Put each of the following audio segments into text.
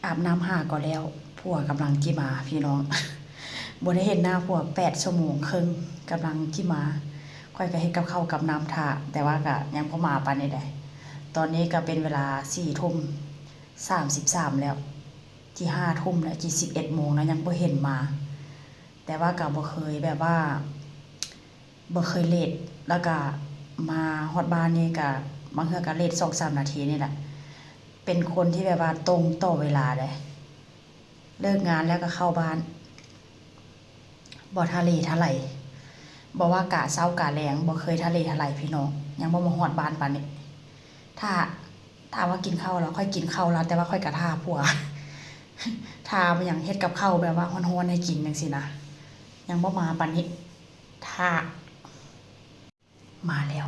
อาบน้ำหาก็แล้วผัวกำลังจิมาพี่น้อง บ่ได้เห็นหน้าผัว8 ชั่วโมงครึ่งกำลังจิมาค่อยก็เฮ็ดกับข้าวกับน้ำท่าแต่ว่าก็ยังบ่มาปานนี้ได้ตอนนี้ก็เป็นเวลา4:33แล้วที่5ทุ่มแล้วที่11โมงแล้วยังบ่เห็นมาแต่ว่าก็บ่เคยแบบว่าบ่เคยเลตแล้วก็มาฮอดบ้านนี่ก็บางเทื่อก็เลต2-3 นาทีนี่แหละเป็นคนที่แบบว่าตรงต่อเวลาเด้เลิกงานแล้วก็เข้าบ้านบ่ทะเลทลายบ่ว่ากะเช้ากะแลงบ่เคยทะเลทลายพี่น้องยังบ่มาฮอดบ้านปานนี้ถ้าว่ากินข้าวแล้วค่อยกินข้าวแล้วแต่ว่าค่อยก็ท่าผัว ท่าหยังเฮ็ดกับข้าวแบบว่าร้อนๆให้กินจังซี่นะยังบ่มาปานนี้ท่ามาแล้ว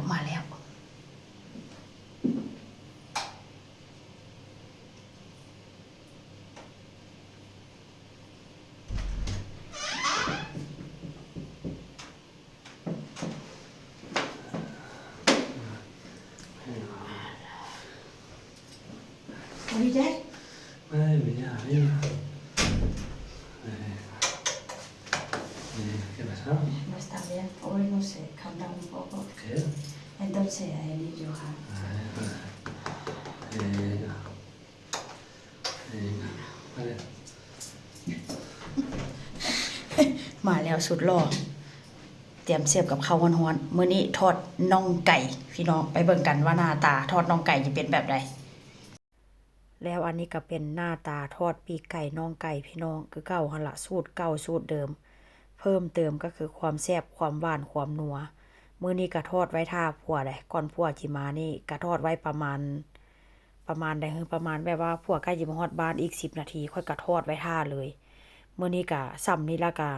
Salut Jack. Ouais, mais il arrive. ¿Qué pasa? No está bien. Hoy no sé, cambia un poco. ¿Qué? Entonces él y yo. Venga. Vale. มาแล้วสุดหล่อเตรียมเสียบกับข้าวร้อนๆมื้อนี้ทอดน่องไก่พี่น้องไปเบิ่งกันว่าหน้าตาทอดน่องไก่จะเป็นแบบใดแล้วอันนี้ก็เป็นหน้าตาทอดปีกไก่น่องไก่พี่น้องคือเก่าหั่นล่ะสูตรเก่าสูตรเดิมเพิ่มเติมก็คือความแซ่บความหวานความนัวมื้อนี้ก็ทอดไว้ท่าผัวได้ก่อนผัวสิมานี่ก็ทอดไว้ประมาณใดประมาณแบบว่าผัวใกล้สิมาฮอดบ้านอีก10 นาทีค่อยก็ทอดไว้ท่าเลยมื้อนี้ก็ซ้ำนี่แล้วก็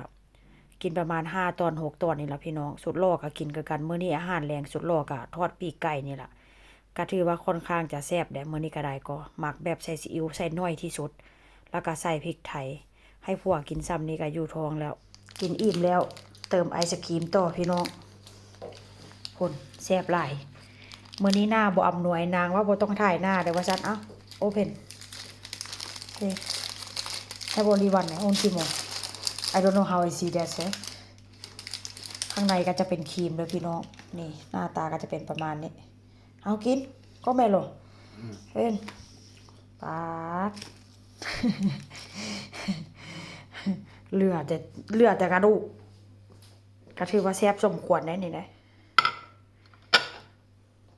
กินประมาณ5 ตอน 6 ตอนนี่ล่ะพี่น้องสุดหล่อก็กินคือกันมื้อนี้อาหารแรงสุดหล่อก็ทอดปีกไก่นี่ล่ะก็ถือว่าค่อนข้างจะแซ่บแหละมื้อนี้ก็ได้ก็หมักแบบใส่ซีอิ๊วใส่น้อยที่สุดแล้วก็ใส่พริกไทยให้ผัวกินซ้ำนี่ก็อยู่ท้องแล้วกินอิ่มแล้วเติมไอศกรีมต่อพี่น้องพุ่นแซ่บหลายมื้อนี้หน้าบ่อำนวยนางว่าบ่ต้องถ่ายหน้าแต่ว่าซั่นเอ้าโอเพ่นโอเคHave only one on Timo I don't know how I see that ข้างในก็จะเป็นครีมเลยพี่น้องนี่หน้าตาก็จะเป็นประมาณนี้เอากินก็ไม่หรอกเห็นปาด เหลือแต่กระดูกก็ถือว่าแซ่บสมควรได้นี่นะ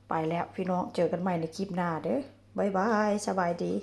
ไปแล้วพี่น้องเจอกันใหม่ในคลิปหน้าเด้อบ๊ายบายสบายดี